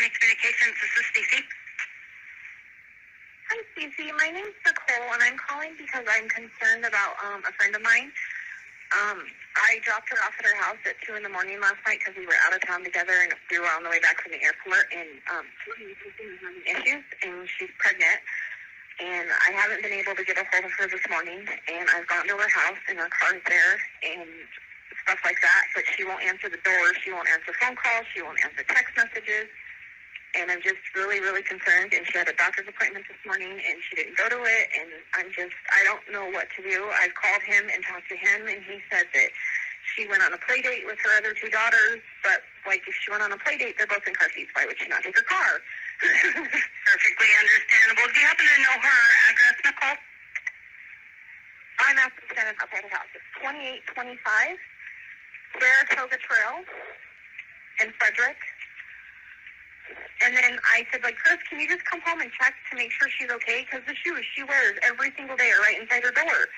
County Communications. This is Stacy. Hi, Stacey. My name's Nickole, and I'm calling because I'm concerned about a friend of mine. I dropped her off at her house at 2 in the morning last night because we were out of town together, and we were on the way back from the airport, and she's having issues, and she's pregnant, and I haven't been able to get a hold of her this morning, and I've gone to her house, and her car's there, and stuff like that, but she won't answer the door, she won't answer phone calls, she won't answer text messages, and I'm just really, really concerned, and she had a doctor's appointment this morning, and she didn't go to it, and I don't know what to do. I've called him and talked to him, and he said that she went on a play date with her other two daughters, but, like, if she went on a play date, they're both in car seats. Why would she not take her car? Perfectly understandable. Do you happen to know her address, Nickole? I'm at the tenant outside the house. It's 2825 Saratoga Trail in Frederick. And then I said, like, Chris, can you just come home and check to make sure she's okay? Because the shoes she wears every single day are right inside her door.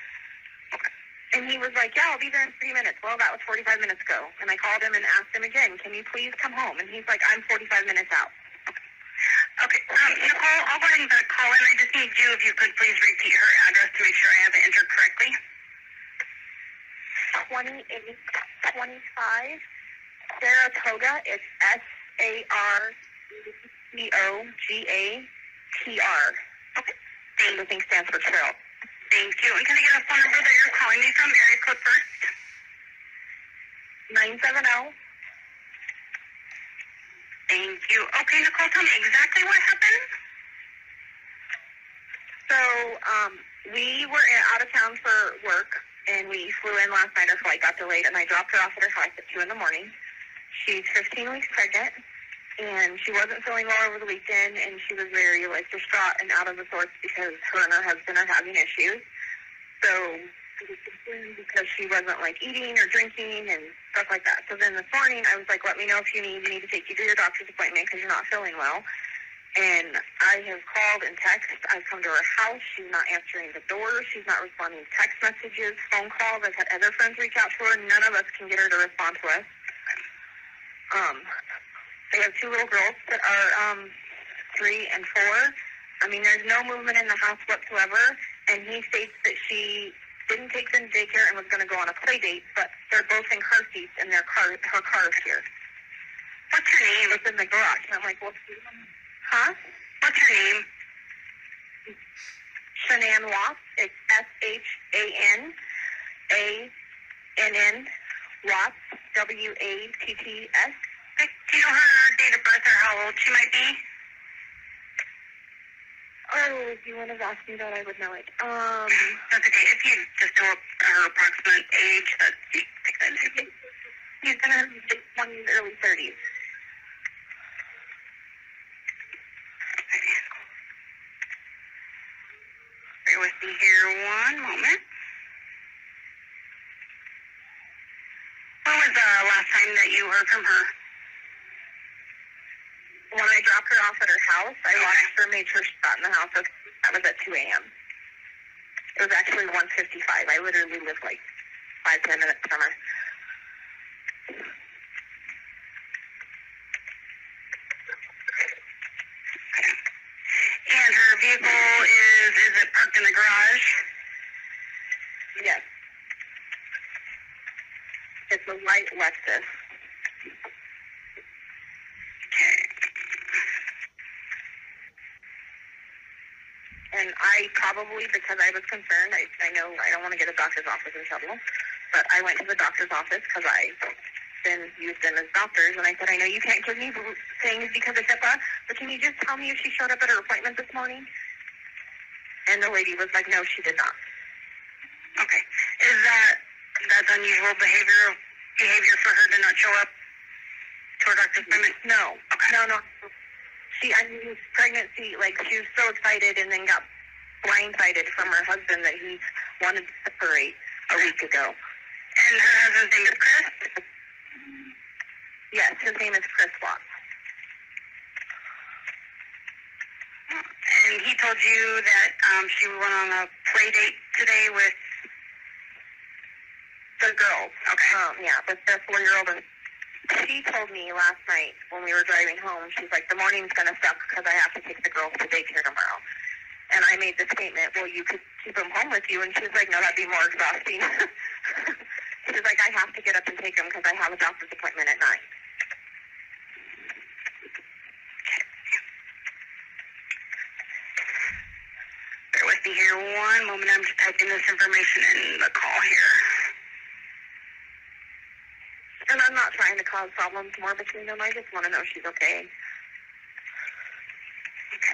And he was like, yeah, I'll be there in 3 minutes. Well, that was 45 minutes ago. And I called him and asked him again, can you please come home? And he's like, I'm 45 minutes out. Okay. Nickole, I'll go ahead and call in. I just need you, if you could please repeat her address to make sure I have it entered correctly. 2825 Saratoga. It's SARTOGATR. Okay. And the thing stands for trail. Thank you. And can I get a phone number that you're calling me from? Area code first. 970. Thank you. Okay, Nickole, tell me exactly what happened. So, we were out of town for work, and we flew in last night. Our flight got delayed, and I dropped her off at her house at 2 in the morning. She's 15 weeks pregnant, and she wasn't feeling well over the weekend, and she was very, like, distraught and out of the sorts because her and her husband are having issues. So, she was concerned because she wasn't, like, eating or drinking and stuff like that. So then this morning, I was like, let me know if you need me to take you to your doctor's appointment because you're not feeling well. And I have called and texted. I've come to her house. She's not answering the door. She's not responding to text messages, phone calls. I've had other friends reach out to her. None of us can get her to respond to us. They have two little girls that are 3 and 4. I mean, there's no movement in the house whatsoever. And he states that she didn't take them to daycare and was going to go on a play date, but they're both in car seats and her car is here. What's her name? It's in the garage. And I'm like, well, huh? What's her name? Shanaan Watts. It's SHANANN Watts, WATTS. Do you know her date of birth or how old she might be? Oh, if you would have asked me that, I would know it. That's okay. If you just know her approximate age, take that into. He's in her late 20s, early 30s. Bear with me here one moment. When was the last time that you heard from her? When I dropped her off at her house, I watched her, made sure she got in the house. That was at 2 a.m. It was actually 1:55. I literally lived like 5-10 minutes from her. Okay. And her vehicle is it parked in the garage? Yes. It's a white Lexus. Okay. And I probably, because I was concerned, I know I don't want to get a doctor's office in trouble, but I went to the doctor's office because I've been used them as doctors, and I said, I know you can't give me things because of HIPAA, but can you just tell me if she showed up at her appointment this morning? And the lady was like, no, she did not. Okay. Is that's unusual behavior for her to not show up to her doctor's appointment? No. Okay. No. Pregnancy, like, she was so excited and then got blindsided from her husband that he wanted to separate a week ago. And her husband's name is Chris? Yes, his name is Chris Watts. And he told you that she went on a play date today with the girls. Okay. Yeah, with their 4-year-old and She told me last night when we were driving home, she's like, the morning's going to suck because I have to take the girls to daycare tomorrow. And I made the statement, well, you could keep them home with you. And she was like, no, that'd be more exhausting. She was like, I have to get up and take them because I have a doctor's appointment at 9. Bear with me here one moment. I'm just typing this information in the call here. And I'm not trying to cause problems more between them. I just want to know she's okay. Okay.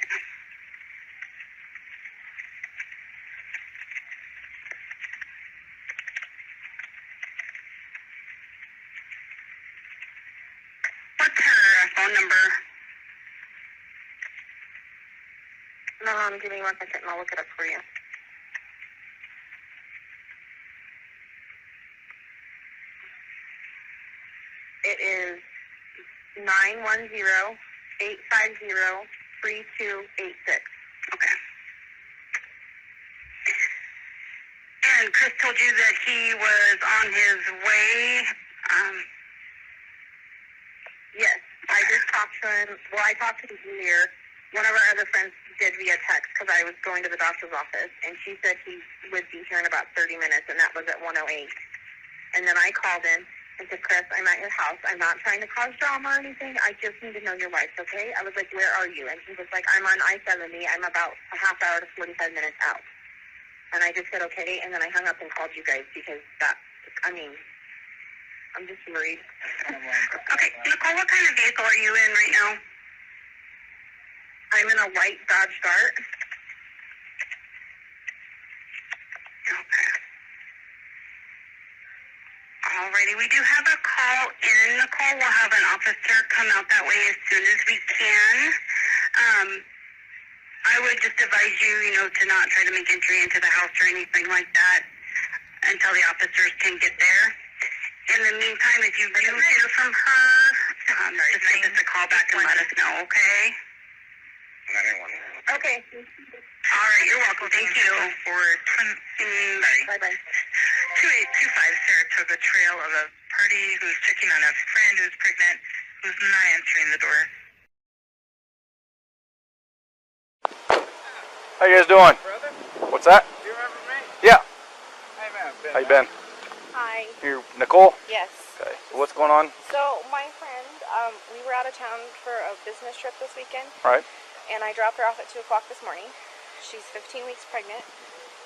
What's her phone number? Give me 1 second and I'll look it up for you. It is 910-850-3286. Okay. And Chris told you that he was on his way. Yes, I just talked to him. Well, I talked to him earlier. One of our other friends did via text because I was going to the doctor's office, and she said he would be here in about 30 minutes, and that was at 1:08. And then I called him and said, Chris, I'm at your house. I'm not trying to cause drama or anything. I just need to know your wife, okay? I was like, where are you? And he was like, I'm on I-70. I'm about a half hour to 45 minutes out. And I just said, okay, and then I hung up and called you guys because I'm just worried. Okay, Nickole, what kind of vehicle are you in right now? I'm in a white Dodge Dart. Okay. Alrighty, we do have a call in, Nickole. We'll have an officer come out that way as soon as we can. I would just advise you, to not try to make entry into the house or anything like that until the officers can get there. In the meantime, if you do hear from her, just give us a call back and let us know, okay? Okay. All right, you're welcome. Thank you. Bye-bye. 2825 Saratoga Trail of a party who's checking on a friend who's pregnant, who's not answering the door. How you guys doing? Brother, What's that? do you remember me? Yeah. Hey man, How you been? Hi. You Nickole? Yes. Okay. So what's going on? So my friend, we were out of town for a business trip this weekend, All right. and I dropped her off at 2 o'clock this morning. She's 15 weeks pregnant.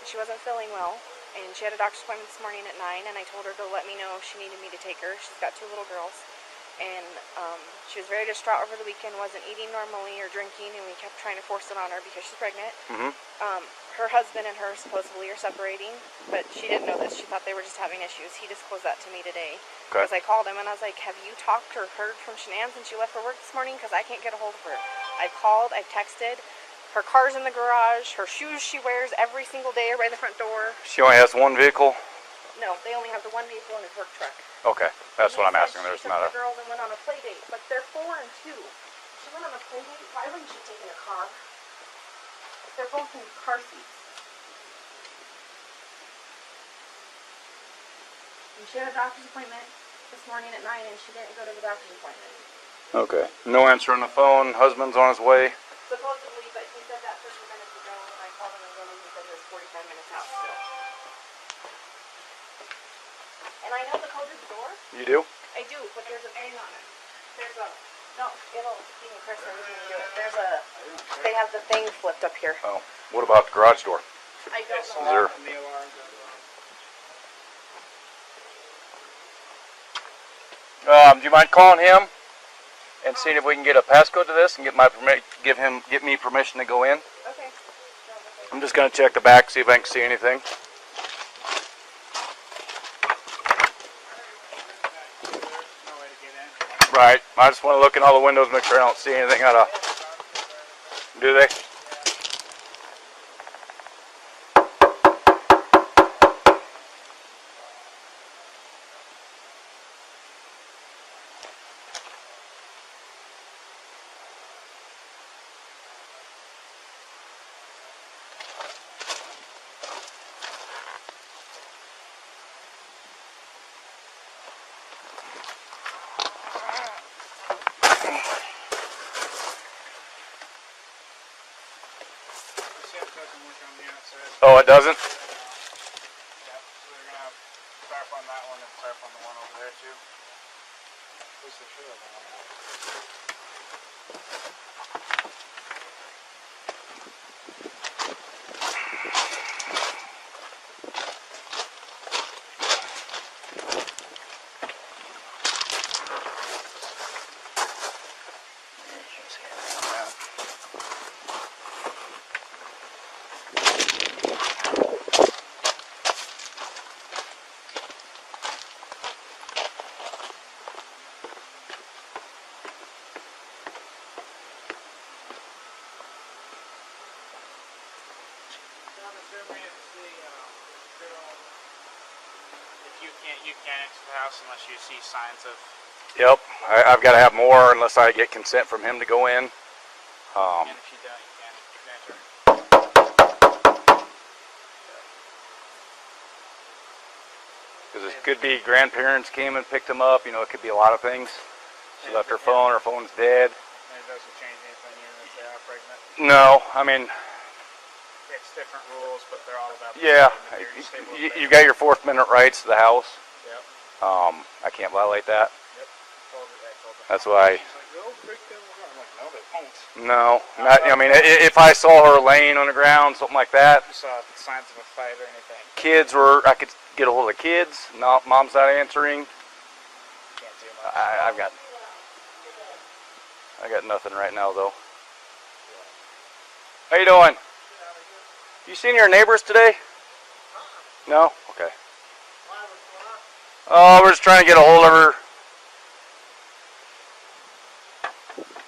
She wasn't feeling well, and she had a doctor's appointment this morning at 9, and I told her to let me know if she needed me to take her. She's got 2 little girls, and she was very distraught over the weekend, wasn't eating normally or drinking, and we kept trying to force it on her because she's pregnant. Mm-hmm. Her husband and her supposedly are separating, but she didn't know this. She thought they were just having issues. He disclosed that to me today. Okay. Because I called him and I was like, have you talked or heard from Shanaan since she left for work this morning? Because I can't get a hold of her. I've called, I've texted. Her car's in the garage. Her shoes she wears every single day are by the front door. She only has one vehicle? No, they only have the one vehicle in his work truck. Okay. That's what I'm asking. There's There's not a... She took the girls and went on a play date, but they're 4 and 2. She went on a play date. Why wouldn't she take in a car? They're both in car seats. And she had a doctor's appointment this morning at 9, and she didn't go to the doctor's appointment. Okay. No answer on the phone. Husband's on his way. Supposedly, but he said that 30 minutes ago, and I called him again, and he said it was 45 minutes out still. And I know the code to the door. You do? I do, but there's a thing on it. There's a... No, it'll... Even Chris said we can do it. There's a... They have the thing flipped up here. Oh. What about the garage door? I don't Is know. there... And the alarms as well. Do you mind calling him and seeing if we can get a passcode to this and get me permission to go in? Okay. I'm just gonna check the back, see if I can see anything. There's no way to get in. Right. I just want to look in all the windows, make sure I don't see anything out of... Do they? it doesn't? Yep. So they're gonna start on that one and start on the one over there too. At least they should have one. You can't enter the house unless you see signs of. Yep, I've got to have more unless I get consent from him to go in. And if you don't, you can't enter. Because it could be grandparents came and picked him up. You know, it could be a lot of things. She left her phone. Her phone's dead. And it doesn't change anything even if they are pregnant. No, I mean. It's different rules, but they're all about the Yeah, same. you got your Fourth Amendment rights to the house. Yep. I can't violate that. Yep. Told her. That's why. She's like, they'll break down the door. I'm like, no, they won't. No, not. I mean, if I saw her laying on the ground, something like that. You saw signs of a fight or anything. Kids were. I could get a hold of the kids. No, mom's not answering. Can't do much. I got nothing right now though. How you doing? You seen your neighbors today? No? Okay. Oh, we're just trying to get a hold of her.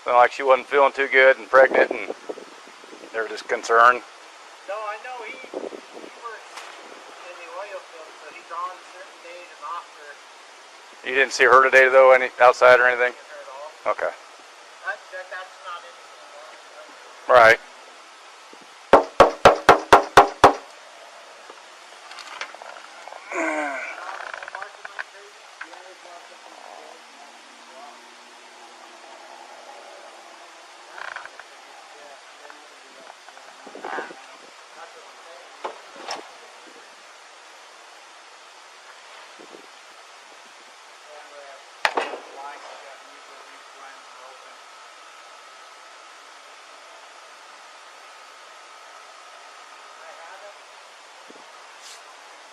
Felt like she wasn't feeling too good and pregnant, and they were just concerned. No, I know he works in the oil field, so he's on certain days and off for. You didn't see her today though, any outside or anything? Her at all. Okay. That's not interesting. Right.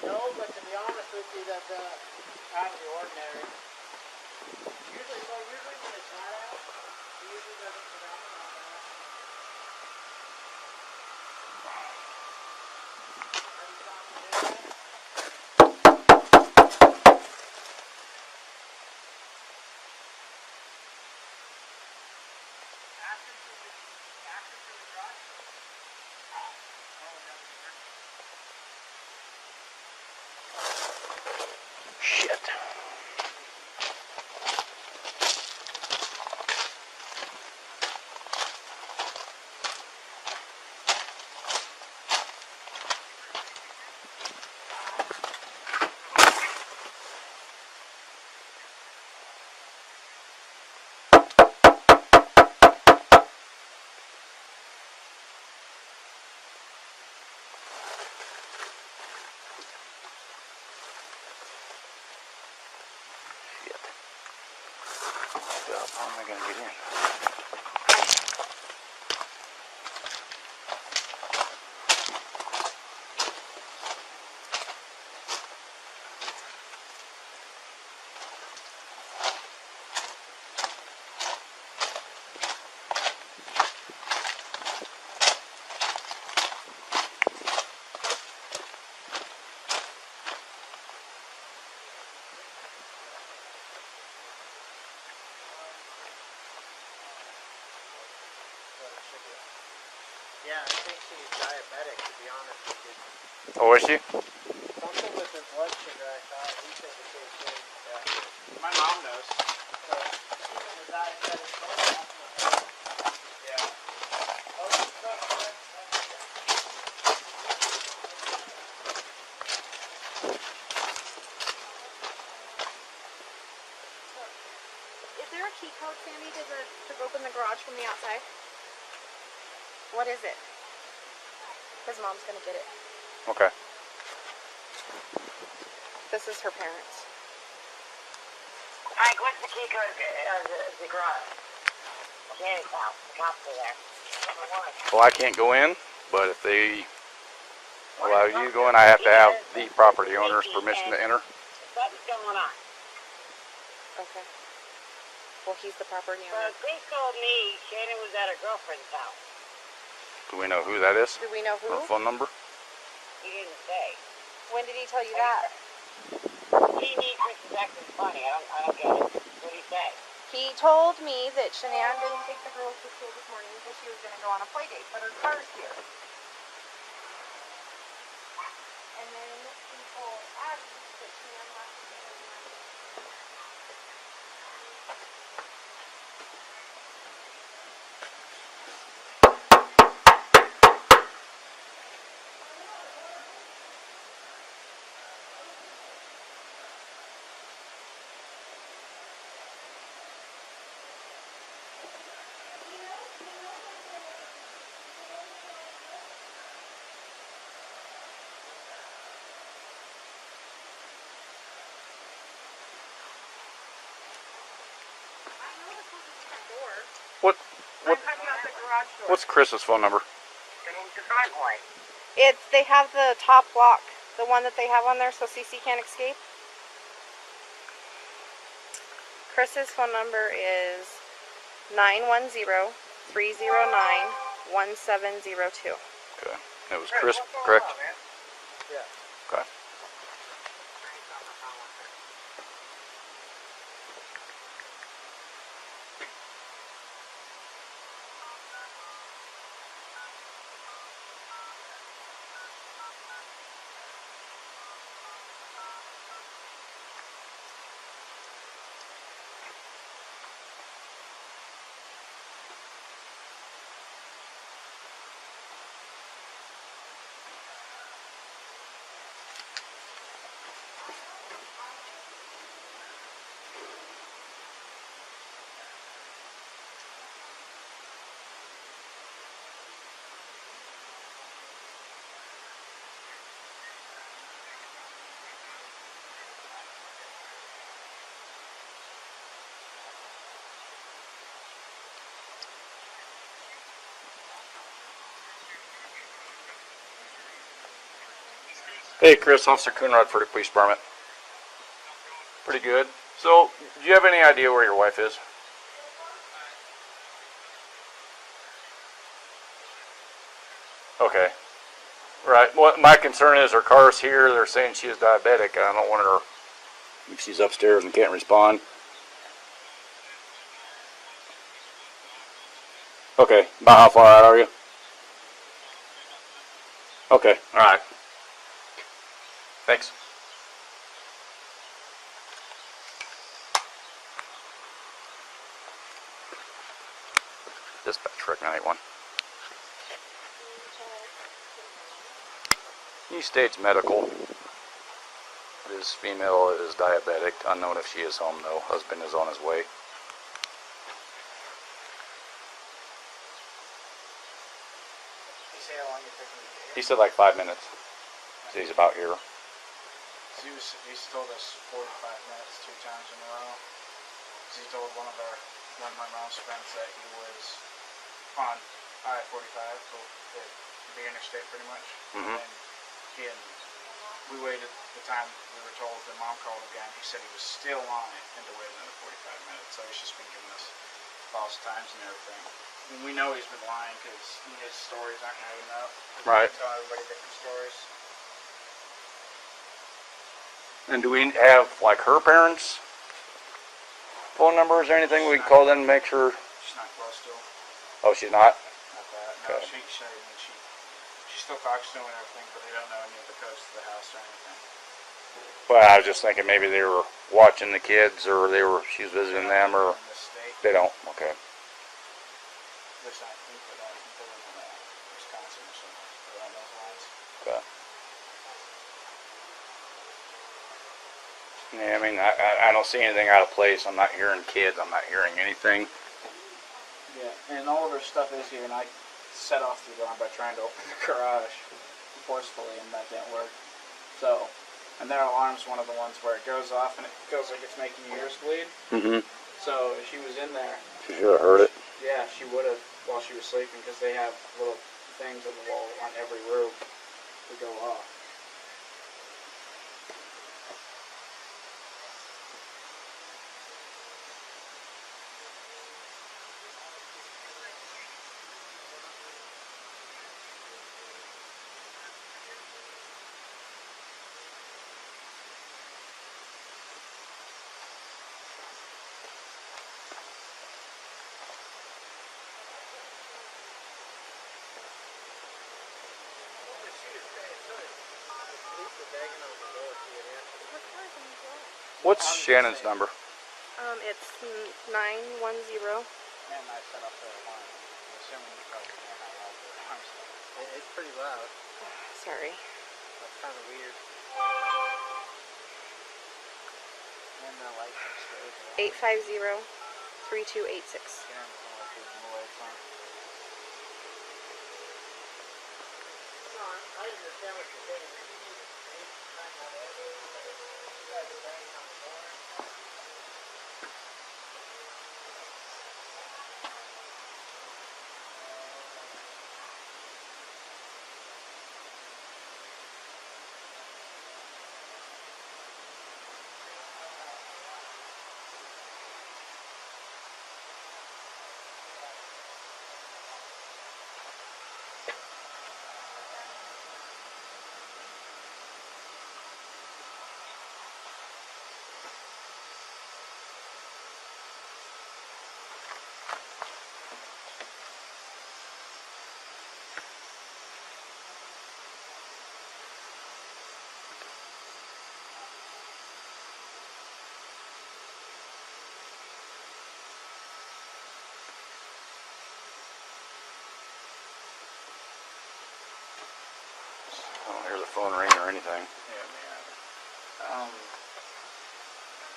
No, but to be honest with you, that's out of the ordinary. Usually when it's not out, he usually doesn't put out on that. Have you talked to him? After the garage? Shit. How am I going to get in? Yeah, I think she's diabetic, to be honest with you. Oh, is she? Something with her blood sugar, I thought. He said the same thing. Yeah. My mom knows. So, even the diabetic, Yeah. oh, she's not good. Is there a key code, Sammy, to open the garage from the outside? What is it? Because Mom's going to get it. Okay. This is her parents. Mike, what's the key code of the garage? Shanny's house. The cops are there. Well, I can't go in, but if they allow you to go in, I have to have the property owner's permission to enter. Something's going on. Okay. Well, he's the property Well, owner. Chris told me Shannon was at her girlfriend's house. Do we know who that is? Do we know who? Or phone number? He didn't say. When did he tell you that? He needs Chris is acting funny. I don't get it. What did he say? He told me that Shanann didn't take the girls to school this morning because she was going to go on a play date, but her car's here. And then he told Abby that Shanann left the What's Chris's phone number? The driveway. They have the top lock, the one that they have on there so CC can't escape. Chris's phone number is 910-309-1702. Okay. It was Chris, correct? Yeah. Okay. Hey, Chris, Officer Coonrod for the police department. Pretty good. So, do you have any idea where your wife is? Okay. Right. Well, my concern is her car's here. They're saying she is diabetic. I don't want her, if she's upstairs and can't respond. Okay. About how far out are you? Okay. All right. Thanks. Dispatch Rick 981. He states medical. His female is diabetic. Unknown if she is home though. Husband is on his way. You say how long you think we get He said like 5 minutes. So he's about here. He's told us 45 minutes 2 times in a row. He told one of my mom's friends that he was on I-45, so the interstate pretty much. Mm-hmm. And we waited the time we were told. The mom called again. He said he was still on it and to wait another 45 minutes. So he's just been giving us false times and everything. And we know he's been lying because his stories aren't adding up. Right. He tell everybody different stories. And do we have like her parents' phone numbers or anything we can call them to make sure? She's not close to him. Oh, she's not? Not that. No, Okay. she still talks to him and everything, but they don't know any of the codes to the house or anything. Well, I was just thinking maybe they were watching the kids or she was visiting them or In this state, they don't. Okay. there's not people that live in Wisconsin or somewhere around those lines. Okay. Yeah, I mean, I don't see anything out of place. I'm not hearing kids. I'm not hearing anything. Yeah, and all of her stuff is here, and I set off the alarm by trying to open the garage. forcefully, and that didn't work. So, and their alarm's one of the ones where it goes off and it feels like it's making your ears bleed. Mm-hmm. So if she was in there, She should have heard it. yeah, she would have while she was sleeping, because they have little things on the wall on every room to go off. What's Shannon's number? It's 910. And I set up the alarm. I'm assuming you probably know how loud the alarms are. It's pretty loud. Sorry. That's kind of weird. And the lights upstairs. 850-3286. Yeah, I don't know if there's no lights on. I understand what you're saying. You need to find out everything. You guys are banging on the door. I don't hear the phone ring or anything. Yeah, man.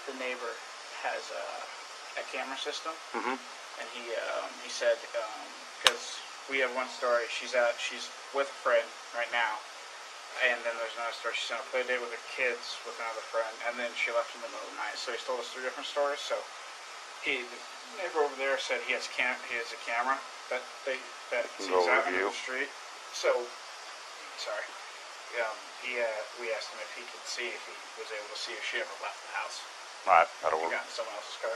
The neighbor has a camera system, Mm-hmm. and he said because we have one story. She's with a friend right now, and then there's another story. She's on a play date with her kids with another friend, and then she left in the middle of the night. So he's told us 3 different stories. So the neighbor over there said he has a camera that sees out into the street. So sorry. We asked him if he could see if he was able to see if she ever left the house. All right, that'll She work. got in someone else's car.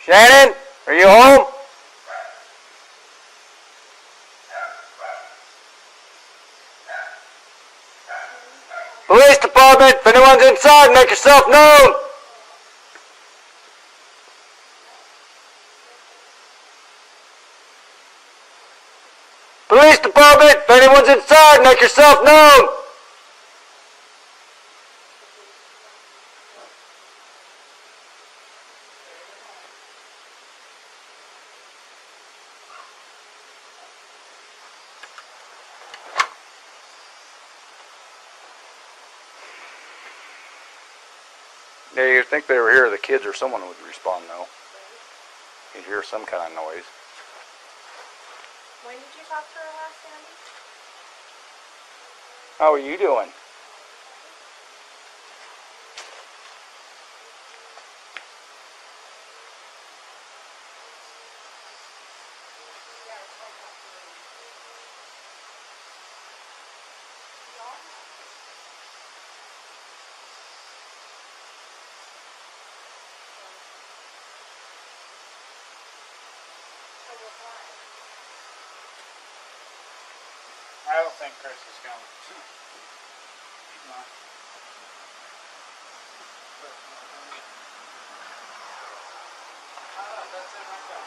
Shannon, are you home? Police department, if anyone's inside, make yourself known. Police department, if anyone's inside, make yourself known. Yeah, you'd think they were here, the kids or someone would respond though. You'd hear some kind of noise. When did you talk to her last, Sandy? How are you doing? I don't think Chris is coming. No. That's it right there.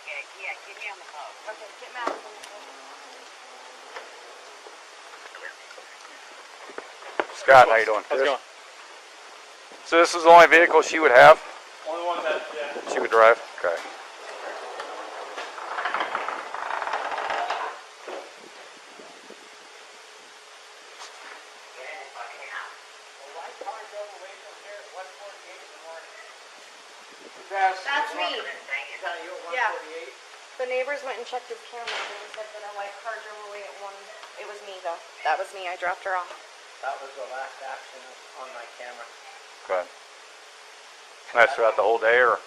Yeah, get me on the phone. Okay, get Matt on the phone. Scott, how you doing? How's it going? So this is the only vehicle she would have? Only one that, yeah. She would drive? Okay. That's me. Is that you at Yeah. 148? The neighbors went and checked his camera and said that a white car drove away at 1. It was me though. That was me. I dropped her off. That was the last action on my camera. Okay. That's throughout the whole day, or?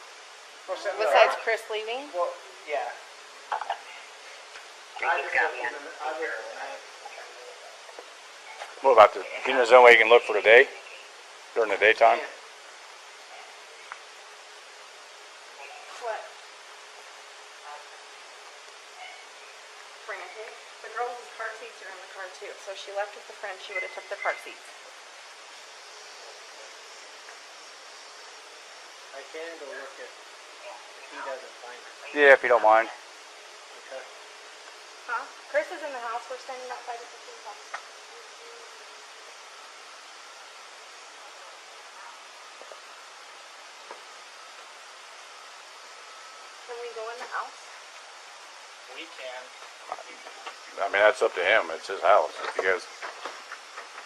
Besides Chris leaving. Well, yeah. What about is there any way you can look for the day? During the daytime? What? Frantic. The girls' car seats are in the car too. So if she left with the friend, she would have took the car seats. I can go look if he doesn't find it. Yeah, if you don't mind. Okay. Huh? Chris is in the house. We're standing outside the 15th house. Can we go in the house? We can. I mean, that's up to him. It's his house. If you guys...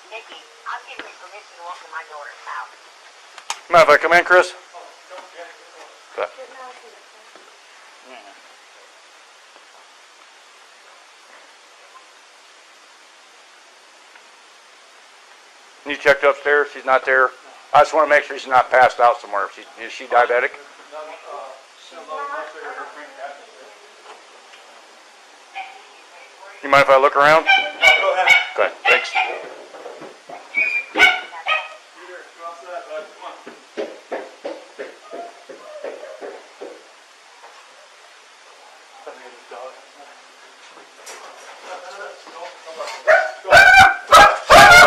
Nikki, I'm giving you permission to walk in my daughter's house. Mind if I come in, Chris? Okay. Get Matt on the phone. You checked upstairs? She's not there? I just want to make sure she's not passed out somewhere. Is she diabetic? You mind if I look around? Go ahead. Okay, thanks.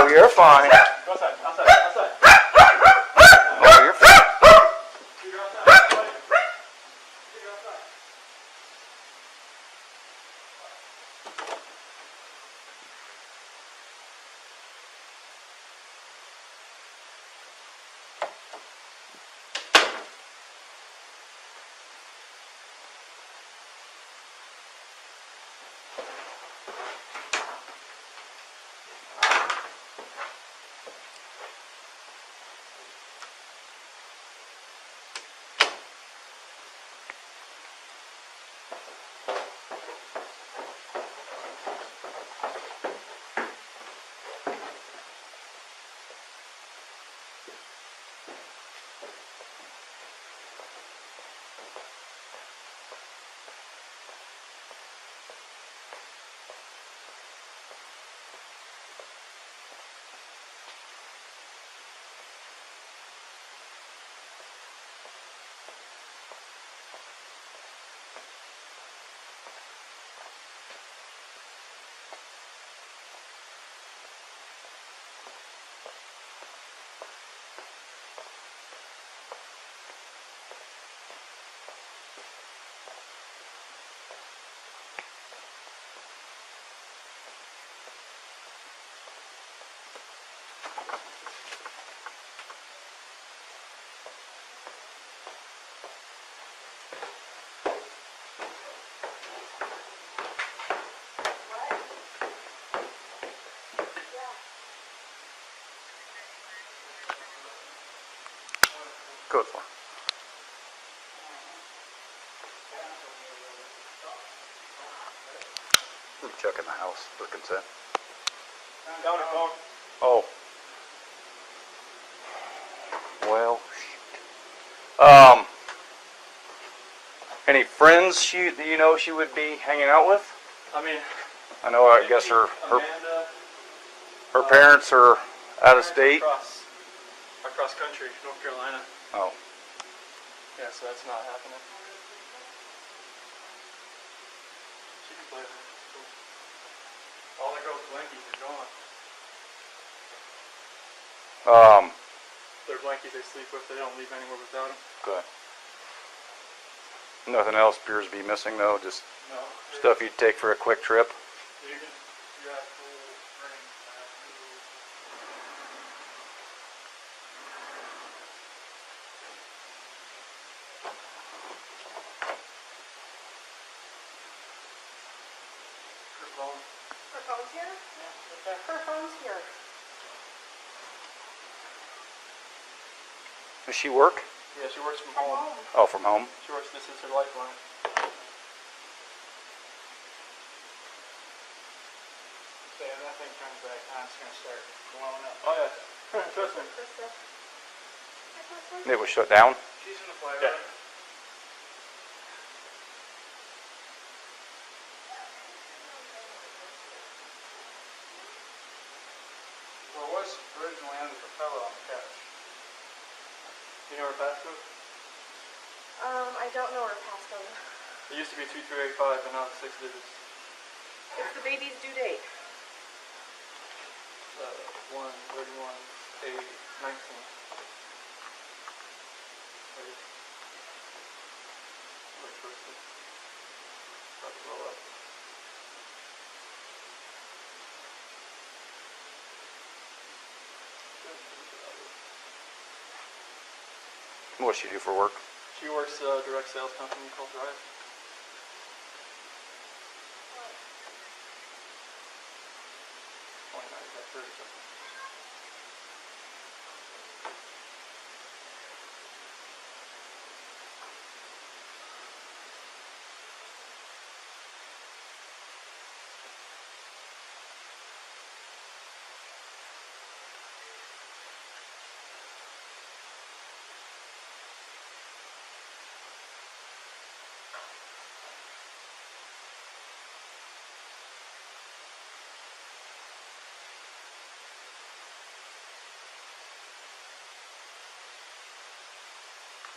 Oh, you're fine. Go outside, outside. Oh, you're fine. You're outside. You're outside. Go for it. I'm checking the house for consent. Down the phone. Oh. Well, shoot. Any friends you know she would be hanging out with? I mean, I know. I guess her Amanda, parents are out of state. Across country, North Carolina. Oh. Yeah, so that's not happening. She can play that. Cool. All the girls' blankies are gone. Their blankies they sleep with, they don't leave anywhere without them. Good. Nothing else appears to be missing though, just No. stuff you'd take for a quick trip. You got full ring. Her phone. Her phone's here? Yeah, okay. Her phone's here. Does she work? Yeah, she works from From home. home. Oh, from home? She works, this is her lifeline. Say, when that thing comes back on, it's going to start blowing up. Oh yeah, trust me. Krista. It was shut down? She's in the play, Yeah. right? Well, it was originally on the propeller on the couch. You know her passcode? I don't know her passcode. It used to be 2385, but now it's 6 digits. It's the baby's due date. 1/31/8/19. About to blow up. What does she do for work? She works a direct sales company called Drive. Something.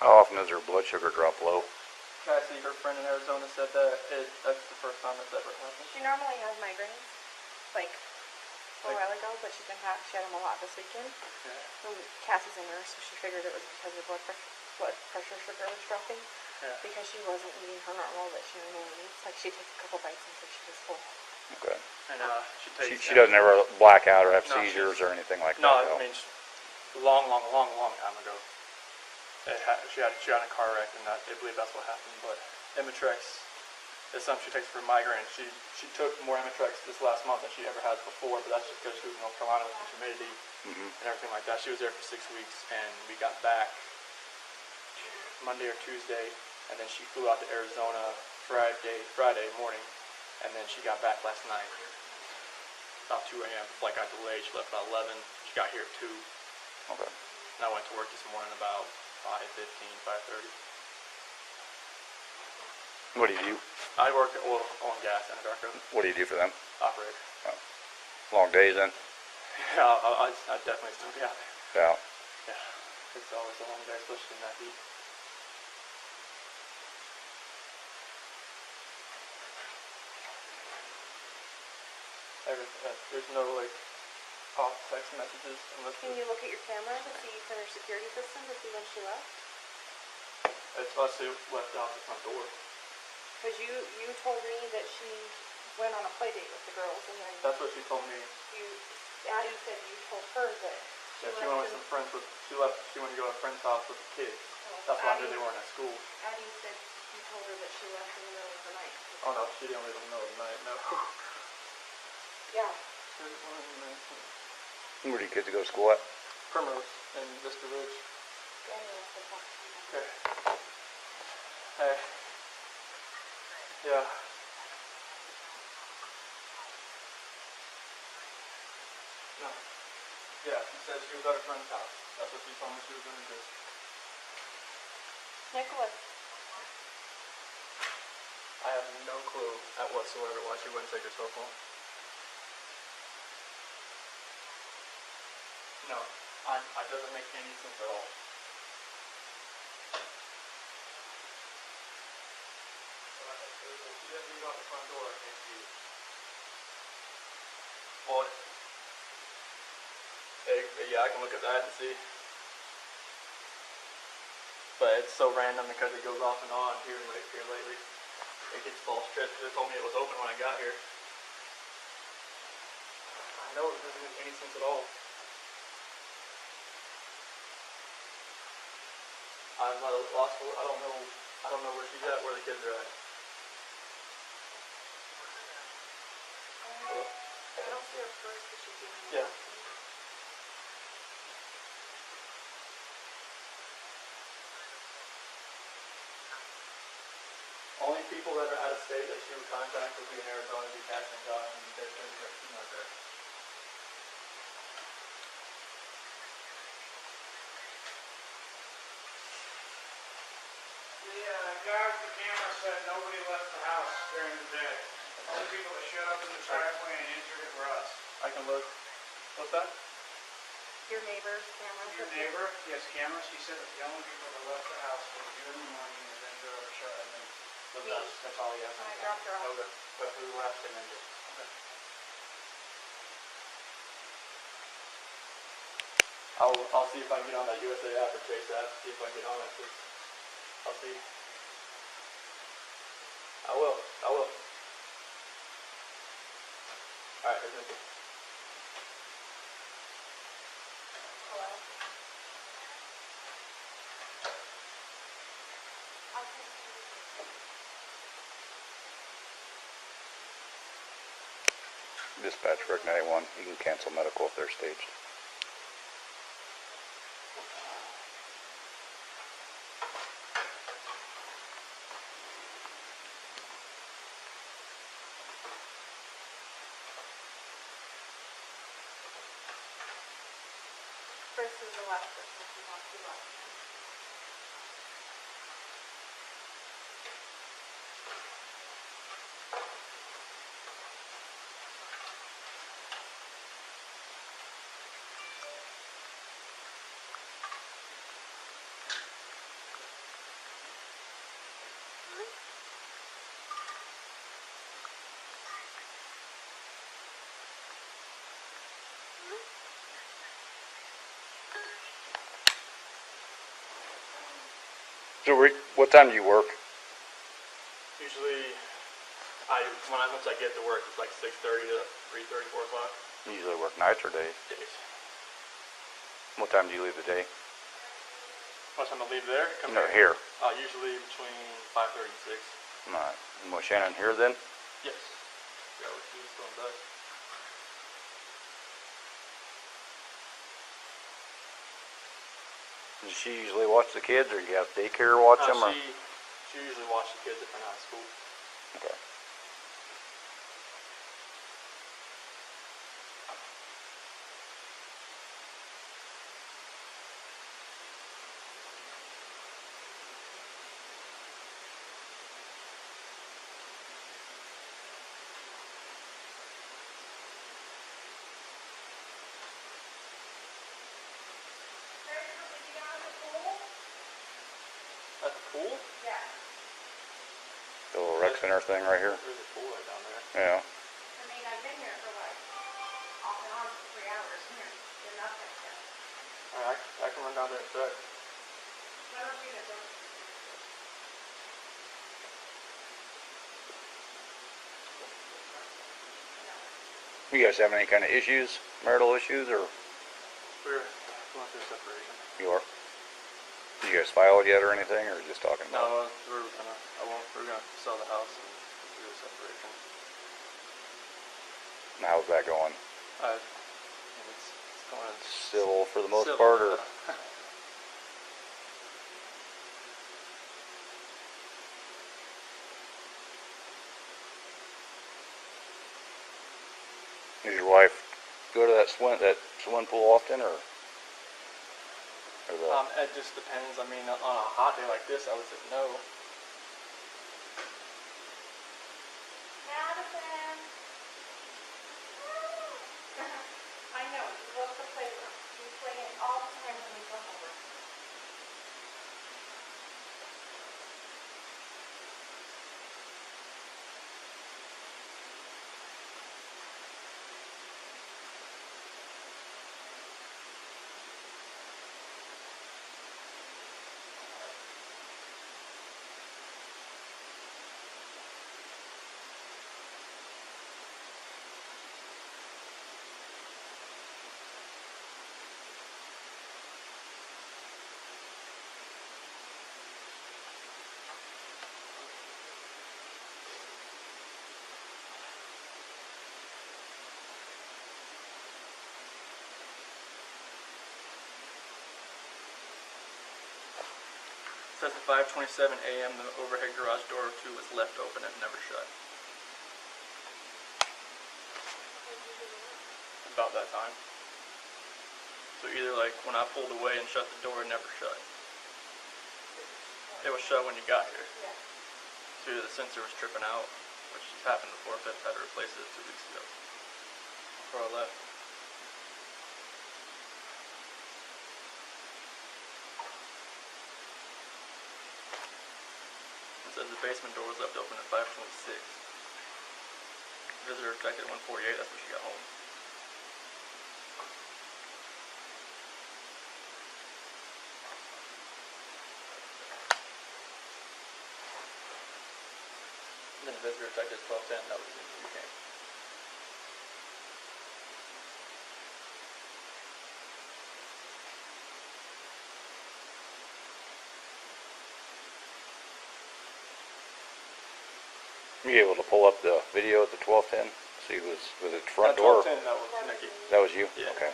How often does her blood sugar drop low? Cassie, her friend in Arizona, said that that's the first time that's ever happened. She normally has migraines, like a while ago, but she had them a lot this weekend. Yeah. And Cassie's a nurse, so she figured it was because her blood pressure sugar was dropping. Yeah. Because she wasn't eating her normal that she normally eats. Like she'd take a couple bites until she was full. Okay. And She doesn't ever black out or have No, seizures or anything like No, that? I mean, a long time ago. She had in a car wreck, and they believe that's what happened. But Imitrex is something she takes for migraine. She took more Imitrex this last month than she ever had before, but that's just because she was in North Carolina with the humidity and everything like that. She was there for 6 weeks, and we got back Monday or Tuesday, and then she flew out to Arizona Friday morning, and then she got back last night about 2 a.m. The flight got delayed. She left about 11. She got here at 2. Okay. And I went to work this morning about 5:15, 5:30. What do you do? I work at oil and gas in Anadarko. What do you do for them? Operator. Long days then? Yeah, I definitely still be out there. Yeah. Yeah, it's always a long day, especially in that heat. There's no like off text messages unless Can you look at your camera to see from your security system to see when she left? it's us who left out the front door. Because you told me that she went on a play date with the girls, and then That's what she told me. Addie said you told her that She went with some friends she went to go to a friend's house with the kids. That's why I knew they weren't at school. Addie said you told her that she left in the middle of the night. Oh no, she didn't leave in the middle of the night, no. Yeah. Where do your kids go to school at? Primrose and Vista Ridge. Daniel said talk to me. Okay. Hey. Yeah. No. Yeah, she said she was at a friend's house. That's what she told me she was going to do. Nicholas. I have no clue at whatsoever why she wouldn't take her cell phone. No, it doesn't make any sense at all. She didn't leave out the front door, I can't see it. Well, yeah, I can look at that and see. But it's so random because it goes off and on here lately. It gets false trips. They told me it was open when I got here. I know it doesn't make any sense at all. I'm lost. I don't know. I don't know where she's at. Where the kids are at. I don't see her first because she's doing Yeah. Only people that are out of state that she would contact would be in Arizona, be Cassie and Josh, and they're not there. The guy with the camera said nobody left the house during the day. The only people that showed up in the driveway and entered it were us. I can look. What's that? Your neighbor's cameras. Your neighbor, yes, cameras. He said that the only people that left the house were you in the morning and then drove a shot. And then that's all he has. When I dropped her off. Okay. But who left and then just. Okay. I'll see if I can get on that USA app or Chase app. See if I can get on it. I'll see. I will. All right. Thank you. Hello? Dispatch Rick 91. You can cancel medical if they're staged. Chris is the last person who wants to left. So Rick, what time do you work? Usually, once I get to work, it's like 6:30 to 3:30, 4 o'clock. You usually work nights or days? Days. What time do you leave the day? What time I leave there? Come No, here. Usually between 5:30 and 6. Alright. And was Shannon here then? Yes. Yeah, she's still in bed. Does she usually watch the kids, or you have daycare watch them? Or? She usually watches the kids if they're not in school. Okay. At the pool? Yeah. The little rec center thing right here? There's a pool right down there. Yeah. I mean, I've been here for like off and on for 3 hours and you're nothing yet. Alright, I can run down there and check. Why don't you go? You guys having any kind of issues, marital issues, or We're going through separation. you are? Did you guys file it yet or anything, or just talking about it? No, we're gonna sell the house and do a separation. And how's that going? It's going Civil for the most civil. part, or? Does your wife go to that swim pool often, or the? It just depends. I mean, on a hot day like this, I would say no. Madison! I know, he loves the playground. He's playing all the time when we come over. says at 5:27 a.m. the overhead garage door 2 was left open and never shut. About that time. So either like when I pulled away and shut the door, it never shut. It was shut when you got here. So either the sensor was tripping out, which has happened before. I've had to replace it 2 weeks ago before I left. It says the basement door was left open at 5:26. Visitor checked at 1:48. That's when she got home. And then the visitor checked at 12:10. That was when you came. Were you able to pull up the video at the 12:10? See, was it front At door? 12:10, that was Nicky. That was you? Yeah. Okay.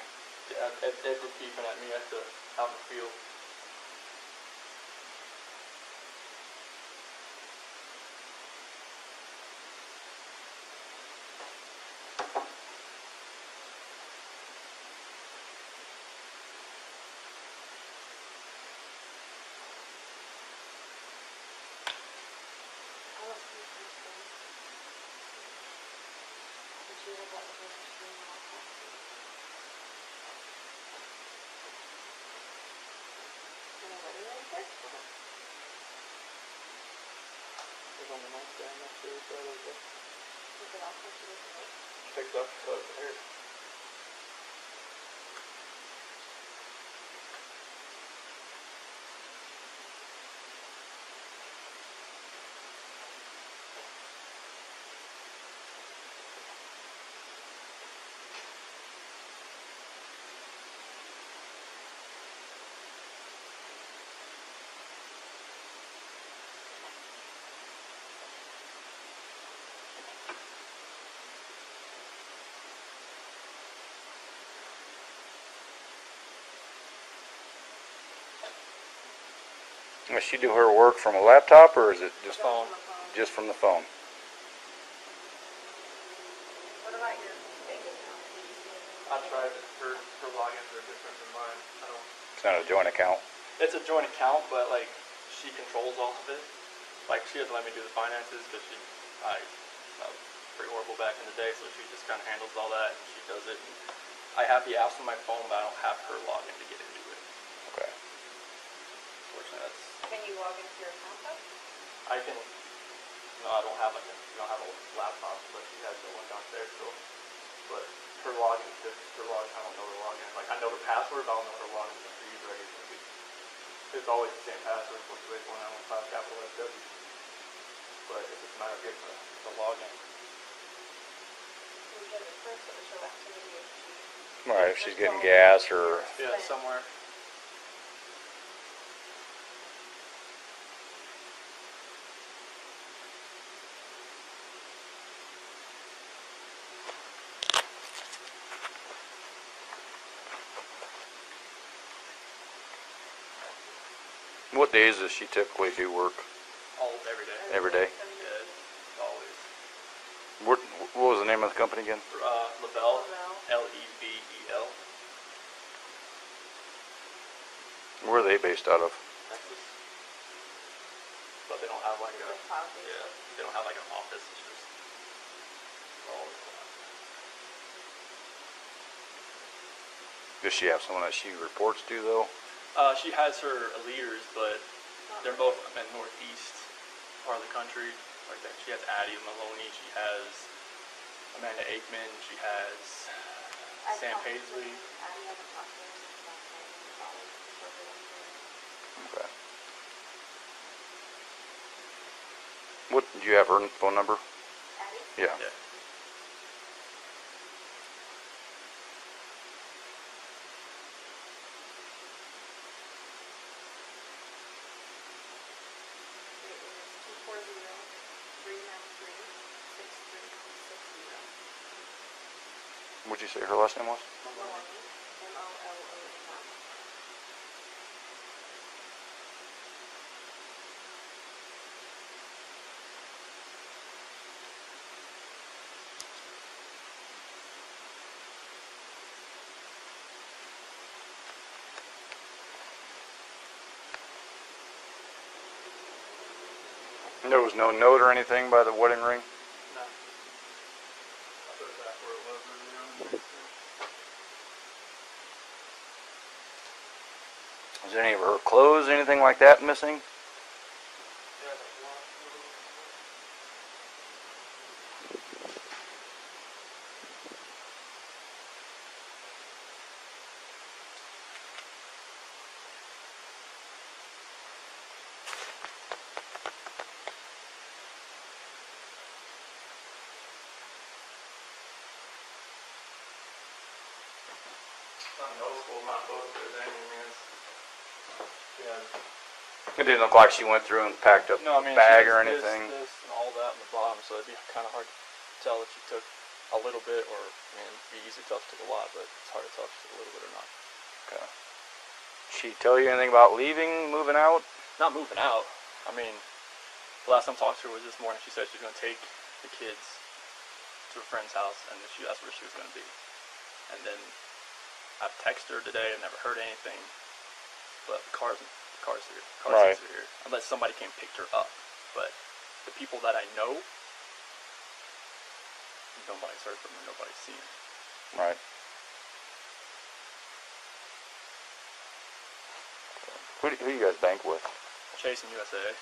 Yeah, Ed was beeping at me out in the field. On the nightstand next to the right there. Takes off the hair. Does she do her work from a laptop, or is it just phone? Just from the phone? What about your bank account? I tried it. Her logins are different than mine. It's not a joint account. It's a joint account, but like she controls all of it. Like she doesn't let me do the finances because I was pretty horrible back in the day, so she just kind of handles all that. And she does it. And I have the apps on my phone, but I don't have her login to get into it. Okay. Unfortunately, that's. Can you log into your account though? I can. No, I don't have like we don't have a laptop, but she has the one downstairs still. But her login is different. Her login, I don't know her login. Like I know her password, but I don't know what her login is for user ID is going to be. It's always the same password, 4281915 capital SW. But it's just a matter of getting the login. We get it first, it will show activity if she. Right, if she's getting gas or. Yeah, somewhere. What days does she typically do work? Every day. Every day? Yeah, always. What was the name of the company again? Level. Level. Where are they based out of? Texas. But they don't have like they don't have like an office. It's just all. Does she have someone that she reports to though? She has her leaders, but they're both in northeast part of the country. Like that, she has Addie Maloney. She has Amanda Aikman. She has Sam Paisley. Okay. What, do you have her phone number? Yeah. Yeah. What'd you say her last name was? There was no note or anything by the wedding ring? No. I put it back where it was earlier on. Is any of her clothes, anything like that missing? Yeah, like one. Not noticeable, not both of their means. Yeah. It didn't look like she went through and packed up No, I a mean, bag she or has anything. This and all that on the bottom, so it'd be kind of hard to tell if she took a little bit, or I mean, it'd be easy to tell if she took a lot, but it's hard to tell if she took a little bit or not. Okay. Did she tell you anything about leaving, moving out? Not moving out. I mean, the last time I talked to her was this morning. She said she was going to take the kids to a friend's house, and that's where she was going to be. And then I've texted her today. I've never heard anything, but the car's here. Car Right. seats are here. Unless somebody came and picked her up. But the people that I know, nobody's heard from her. Nobody's seen her. Right. Who do you guys bank with? Chase and USA.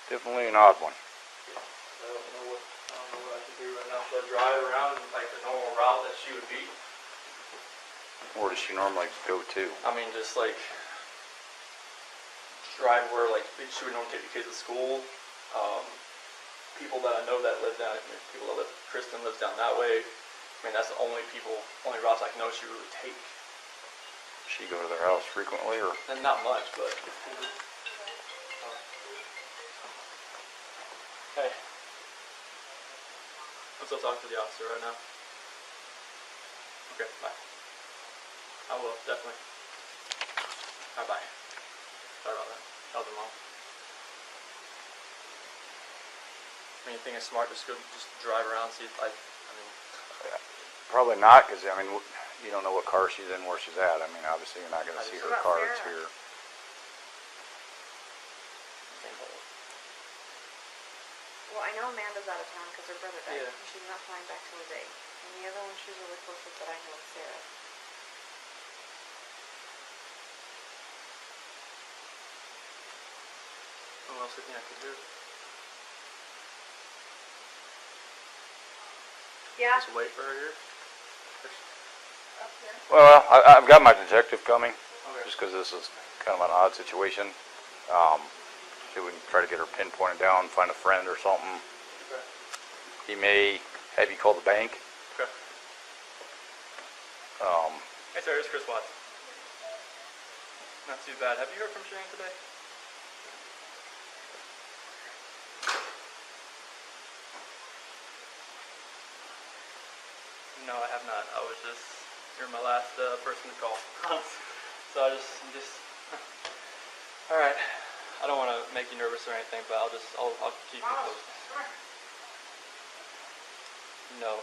Definitely an odd one. I don't know what I can do right now. Should I drive around like the normal route that she would be? Where does she normally go to? I mean, just like drive where like she would normally take the kids to school. People that I know that live down, people that live, Kristen lives down that way. I mean, that's the only routes I know she would really take. She go to their house frequently, or? And not much, but. Hey. I'm still talking to the officer right now. Okay, bye. I will, definitely. Alright, bye. Sorry about that. That was her mom. I mean, you think it's smart just drive around, see if, like, I mean... Yeah. Probably not, because, I mean, you don't know what car she's in, where she's at. I mean, obviously you're not going to see her car. It's here. Same hole. Well, I know Amanda's out of town because her brother died. Yeah. And she's not flying back till a day. And the other one she's really close with that I know is Sarah. What else do you think I could do? Yeah. Just wait for her here? Well, I've got my detective coming, Okay. just because this is kind of an odd situation. See if we can try to get her pinpointed down, find a friend or something. Okay. He may have you call the bank. Okay. Hey, sir, it's Chris Watts. Not too bad. Have you heard from Shanaan today? No, I have not. You're my last person to call. So I'm just, all right. I don't want to make you nervous or anything, but I'll keep you close. No.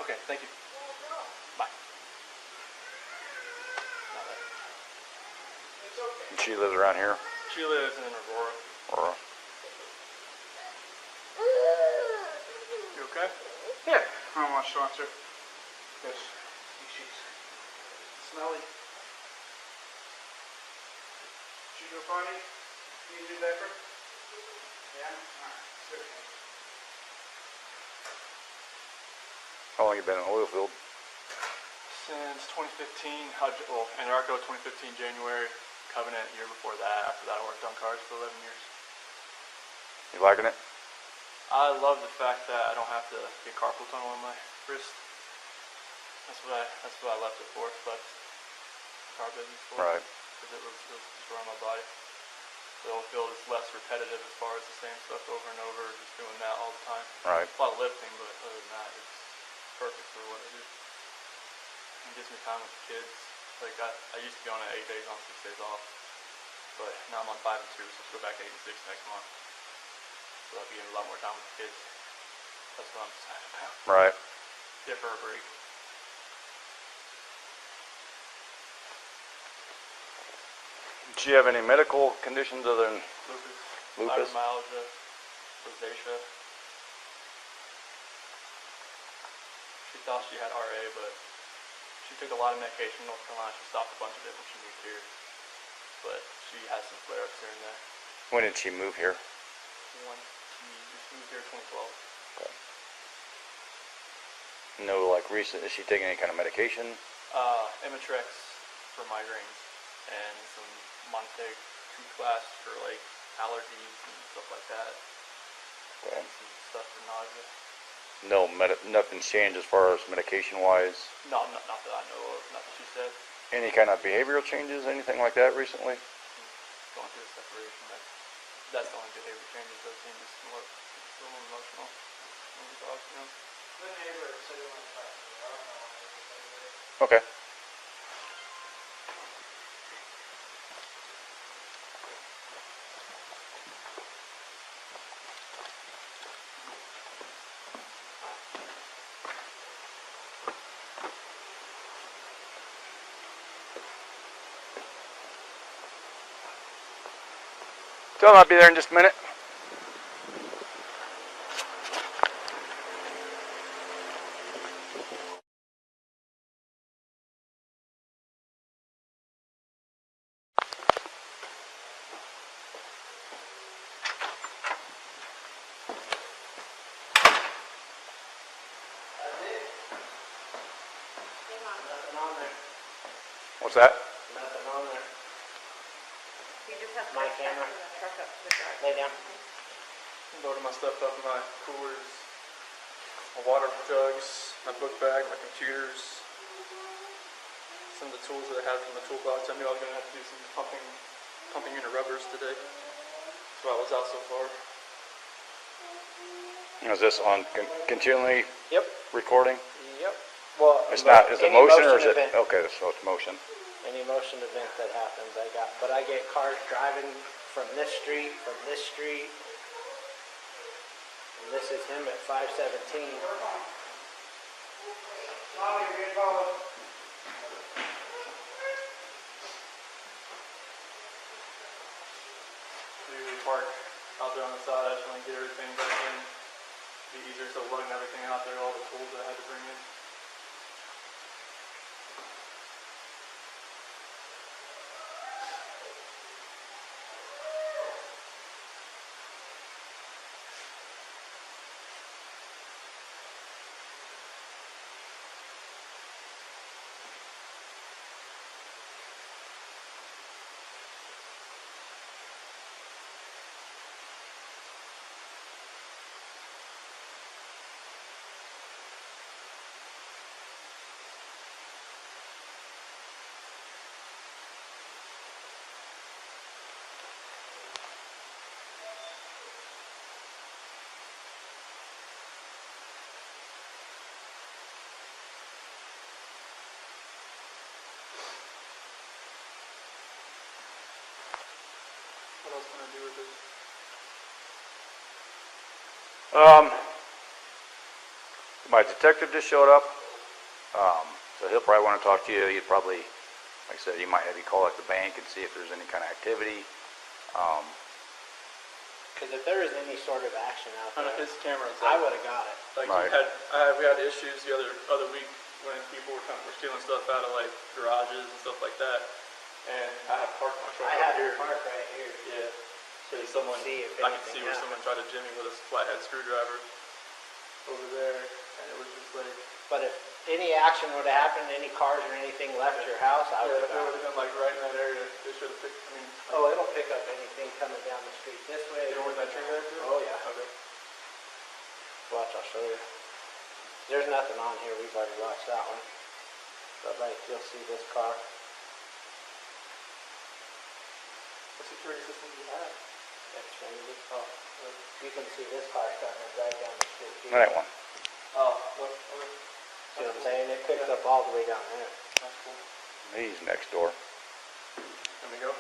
Okay, thank you. Bye. Not bad. And she lives around here. She lives in Aurora. Or You okay? Yeah. How much to answer? Yes. She's smelly. She go potty? Need a new diaper? Yeah? Alright. Good. how long you been in the oil field? Since 2015, Anarco 2015 January, Covenant year before that. After that I worked on cars for 11 years. You liking it? I love the fact that I don't have to get carpal tunnel on my wrist. That's what I left it for. Left car business for. Right. Because it was destroying my body. The oil field is less repetitive as far as the same stuff over and over, just doing that all the time. Right. A lot of lifting, but other than that, it's perfect for what I do. It gives me time with the kids. Like I used to be on 8 days on, 6 days off. But now I'm on 5 and 2, so let's go back to 8 and 6 next month. So I'll be getting a lot more time with the kids. That's what I'm excited about. Right. Give her a break. Do you have any medical conditions other than lupus? Fibromyalgia, rosacea. She thought she had RA, but she took a lot of medication in North Carolina. She stopped a bunch of it when she moved here. But she has some flare-ups here and there. When did she move here? When she moved here in 2012. Okay. No, like recent, is she taking any kind of medication? Imitrex for migraines and some Monteg 2 class for like allergies and stuff like that. Okay. And some stuff for nausea. No, nothing's changed as far as medication-wise? No, not that I know of. Not that she said. Any kind of behavioral changes, anything like that recently? Going through the separation. That's the only behavior changes. Those seem just more, it's a little emotional when we talk, you know. The neighbor said he wanted to talk to me. I don't know why he said that. Okay. Tell him I'll be there in just a minute. Nothing on there. What's that? Nothing on there. You just have to My back camera. from the truck up to the garage. Lay down. Loaded my stuff up in my coolers, my water jugs, my book bag, my computers, some of the tools that I had from the toolbox. I knew I was going to have to do some pumping unit rubbers today. That's why I was out so far. Is this on continually Yep. recording? Yep. Well, It's not, is it any motion or is it? event, Okay, so it's motion. Any motion event that happens, but I get cars driving from this street, and this is him at 517. We usually park out there on the side. I just want to get everything back in. Be easier, so lugging everything out there, all the tools that I had to bring in. What else can I do with this? My detective just showed up, so he'll probably want to talk to you. He'd probably, like I said, he might have you call at the bank and see if there's any kind of activity. Because if there is any sort of action out there, His camera's I out. would have got it. Like Right. we had issues the other week when people were stealing stuff out of like garages and stuff like that. And I have parked my truck I up had here. to park right here. Yeah. So someone, See if I could anything see where happened. someone tried to jimmy with a flathead screwdriver over there, and it was just like, But if any action would have happened, any cars or anything left your house, I yeah, would if have it got would it. have been like right in that area, they should have picked. I mean, Oh, it'll pick up anything coming down the street this way. you know where that tree is? Oh, yeah. Okay. Watch, I'll show you. There's nothing on here. We've already watched that one. But like, you'll see this car. What security system do you have? Xfinity. Oh, You can see this car starting to drive down the street. here. That one. oh, what? See what I'm saying? It picks up all the way down there. That's cool. He's next door. There we go.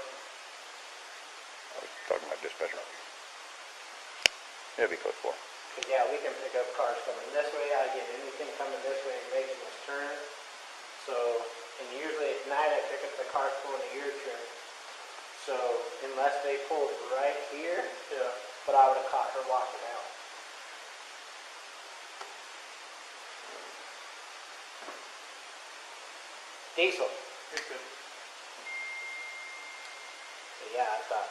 It'll be code 4. Cause yeah, we can pick up cars coming this way. I get anything coming this way and making a turn. So, and usually at night I pick up the cars pulling a year trim. So unless they pulled right here, Yeah. but I would have caught her walking out. Diesel. You're good. But yeah, I thought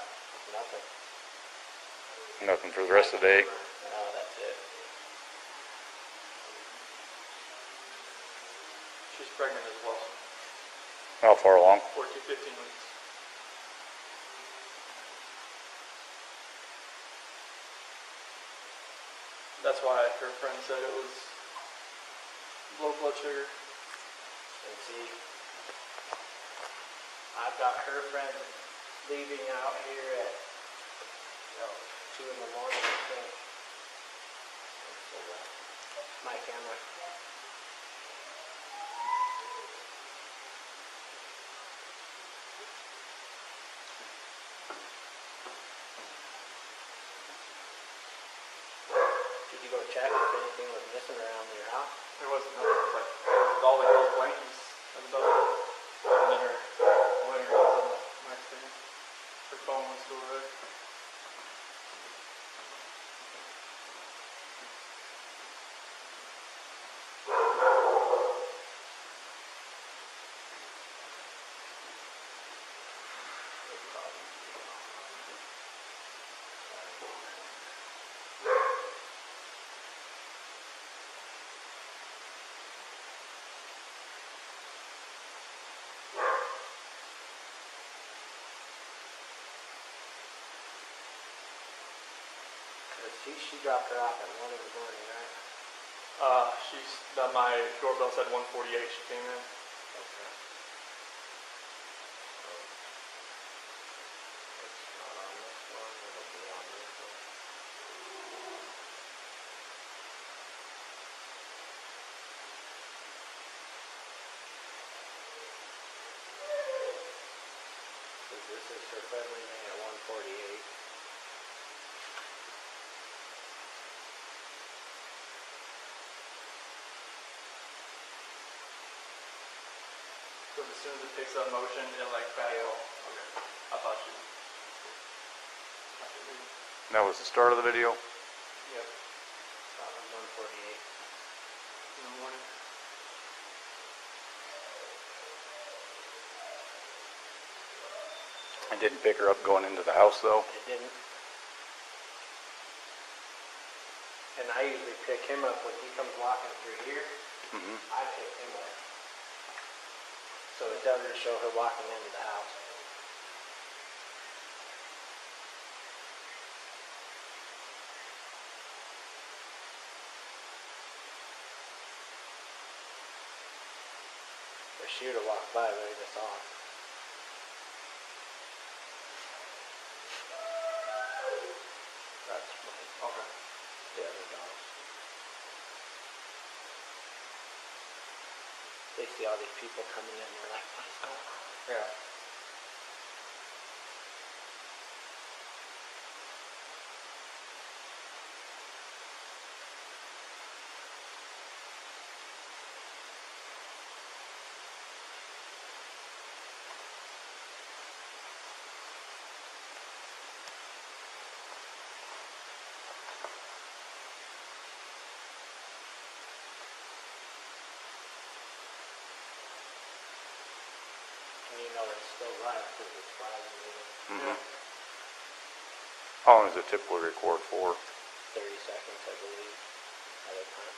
nothing. Nothing for the rest of the day. No, that's it. She's pregnant as well. How far along? 14, 15 weeks. That's why her friend said it was low blood sugar. And see, I've got her friend leaving out here at 2 in the morning, I think. So, my camera. Did you go check if anything was missing around your house? There wasn't nothing. It was like, all like those blankets. That was about it. And then her wedding was on the nightstand. Her phone was still there. She dropped her off at 1 in the morning, right? She's done my doorbell said 1:48. She came in. Okay. It's not on this one, it'll be on this one. This is her friendly name at 1:48. So as soon as it picks up motion, it like back off. Okay. I thought she. That was the start of the video. Yep. That was 1:48. In the morning. I didn't pick her up going into the house though. It didn't. And I usually pick him up when he comes walking through here. Mm-hmm. I pick him up. So it doesn't show her walking into the house. But she would have walked by right this off. That's mine. Okay. The other dogs. They see all these people coming in, they're like, what is going on? Yeah. And you know it's still live because it's flagging me. Mm-hmm. How long does it typically record for? 30 seconds, I believe, at a time.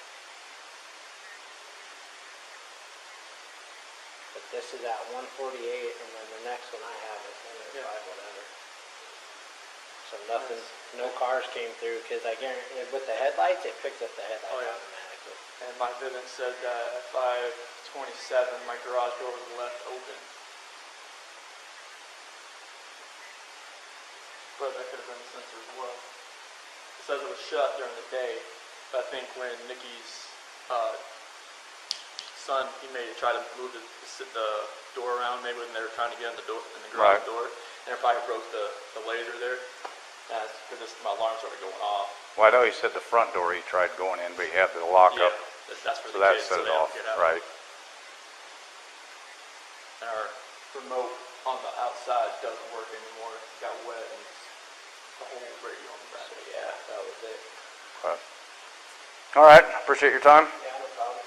But this is at 1:48, and then the next one I have is 1:05, whatever. So nothing, no cars came through, because I guarantee, with the headlights, it picks up the headlights Oh, yeah. automatically. And my Vivint said that at 5:27, my garage door was left open. But that could have been the sensor as well. It says it was shut during the day, but I think when Nikki's son, he may try to move the door around, maybe when they were trying to get in the door, in the garage door, and it probably broke the laser there. That's because my alarm started going off. Well, I know he said the front door he tried going in, but he had the lock Yeah, up, that's for so the that kids, set so it they off, don't get out. right? And our remote on the outside doesn't work anymore. It got wet and it's the whole radio on the back. So yeah, that was it. All right, appreciate your time. Yeah, no problem.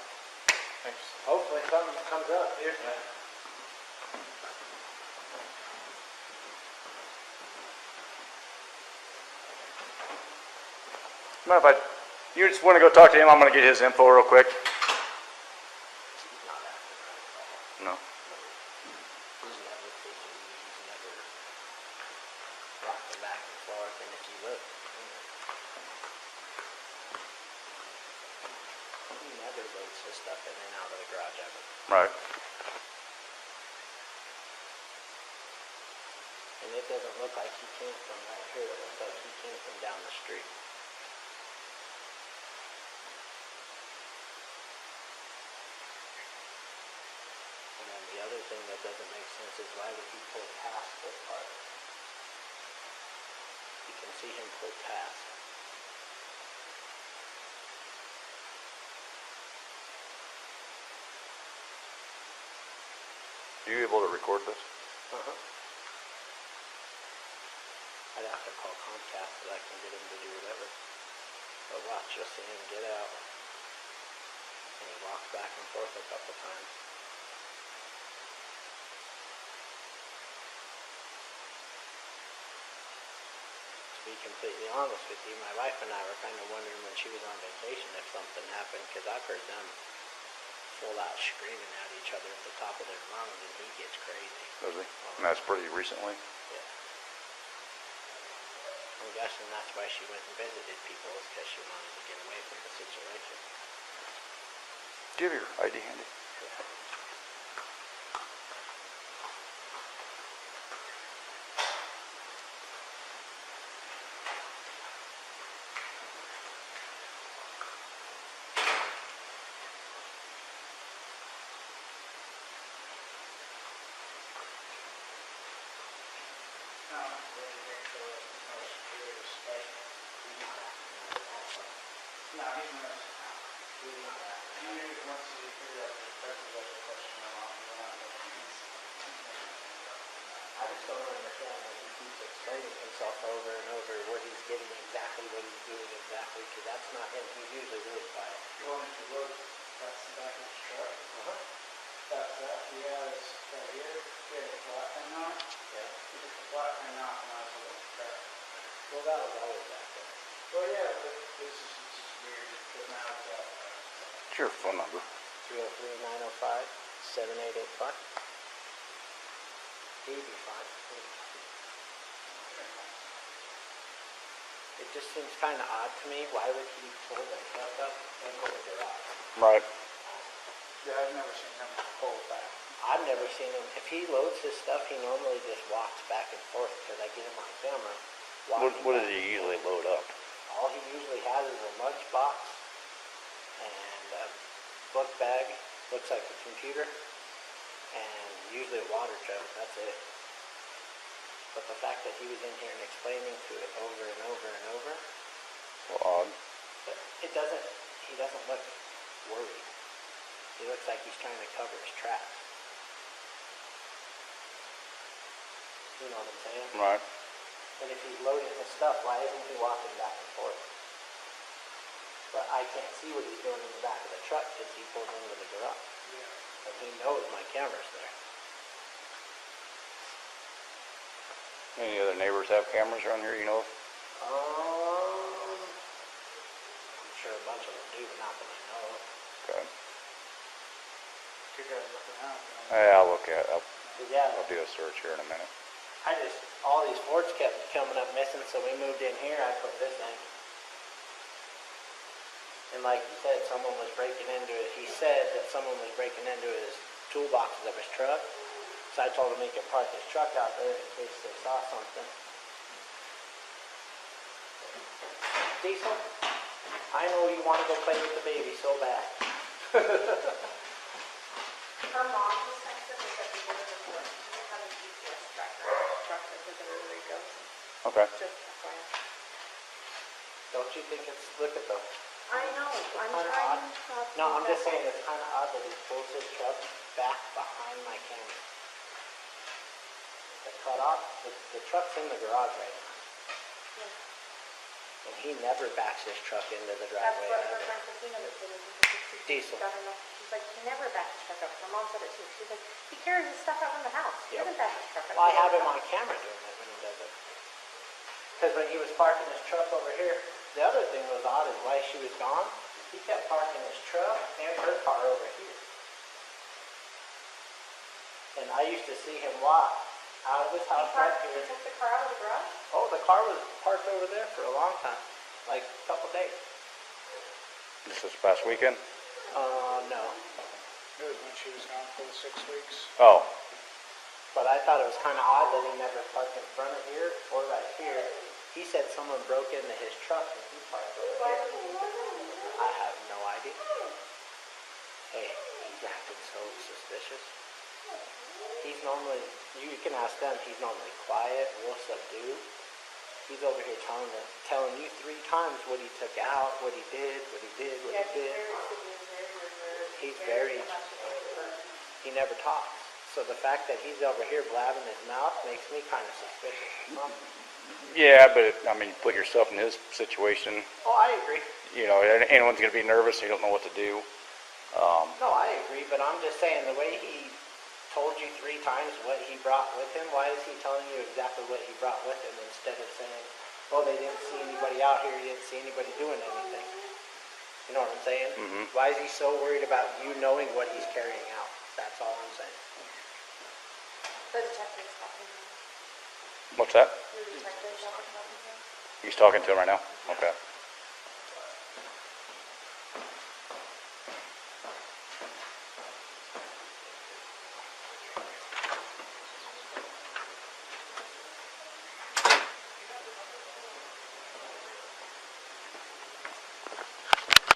Thanks. Hopefully something comes up here. Mind if you just want to go talk to him? I'm going to get his info real quick. No. He's never taken, he's never rocked the back and forth, and if you look, he never loads his stuff in and out of the garage ever. Right. And it doesn't look like he came from right here, it looks like he came from down the street. And then the other thing that doesn't make sense is why would he pull past this part? You can see him pull past. Are you able to record this? Uh-huh. I'd have to call Comcast so I can get him to do whatever. But watch, you'll see him get out. And he walks back and forth a couple times. To be completely honest with you, my wife and I were kind of wondering when she was on vacation if something happened, because I've heard them full out screaming at each other at the top of their lungs, and he gets crazy. Does he? And that's pretty recently? Yeah. I'm guessing that's why she went and visited people, is because she wanted to get away from the situation. Do you have your ID handy? Yeah. No, he's not. He knew once he figured out the pressure was a question around. I just don't understand why he keeps explaining himself over and over what he's getting exactly, what he's doing exactly, because that's not him. He's usually really quiet. Going to work, that's the back of his truck. Uh-huh. That's that. He has right here. He has a flat pin on it. Yeah. He took the flat pin off and I was able to crack. Well, that was always back there. Well, yeah, but this is just weird because now it's out. What's your phone number? 303-905-7885. He'd be fine. It just seems kind of odd to me. Why would he pull the truck up and go to the garage? Right. Yeah, I've never seen him pull it back. I've never seen him. If he loads his stuff, he normally just walks back and forth because I get him on camera. What does he usually load up? All he usually has is a lunchbox and a book bag, looks like a computer, and usually a water jug. That's it. But the fact that he was in here and explaining to it over and over and over, Well, odd. but he doesn't look worried. He looks like he's trying to cover his tracks. You know what I'm saying? Right. And if he's loading his stuff, why isn't he walking back and forth? But I can't see what he's doing in the back of the truck because he pulls into the garage. Yeah. And he knows my camera's there. Any other neighbors have cameras around here, you know? I'm sure a bunch of them do, but not that I know of. Okay. You guys looking out. Yeah, I'll look at it. But yeah, I'll do a search here in a minute. all these Fords kept coming up missing, so we moved in here, I put this in. And like you said, someone was breaking into it. He said that someone was breaking into his toolboxes of his truck. So I told him he could park his truck out there in case they saw something. Diesel, I know you want to go play with the baby so bad. Her mom was texted me that we were in the forest. She doesn't have a GPS tracker. Truck that says everywhere he goes. Okay. Just FYI. Don't you think it's, look at the, I know. I'm kinda trying odd. not to. No, I'm just saying it's kind of odd that he pulls his truck back behind my camera. The cutoff, the truck's in the garage right now. And he never backs his truck into the That's driveway what her ever. friend Christina that said Diesel. She's like, he never backs his truck up. Her mom said it too. She's like, he carries his stuff out from the house. He Yep. doesn't back his truck up. Well, I have him on camera doing it when he does it. Because when he was parking his truck over here, the other thing was odd is while she was gone, he kept parking his truck and her car over here. And I used to see him walk out of his house right He here. took the car out of the garage? Oh, the car was parked over there for a long time, like a couple days. This was past weekend? No. It was when she was gone for the 6 weeks. Oh, But I thought it was kind of odd that he never parked in front of here or right here. He said someone broke into his truck and he parked over here. I have no idea. Hey, he's acting so suspicious. He's normally, you can ask them, he's normally quiet, real subdued. He's over here telling you 3 times what he took out, what he did, what he did, what he did. He's very, he never talks. So the fact that he's over here blabbing his mouth makes me kind of suspicious. yeah, but, I mean, put yourself in his situation. Oh, I agree. You know, anyone's going to be nervous. You don't know what to do. No, I agree, but I'm just saying the way he told you 3 times what he brought with him, why is he telling you exactly what he brought with him instead of saying, oh, they didn't see anybody out here, he didn't see anybody doing anything? You know what I'm saying? Mm-hmm. Why is he so worried about you knowing what he's carrying out? That's all I'm saying. The detective is talking to him. What's that? The detective is talking to him. He's talking to him right now? Okay.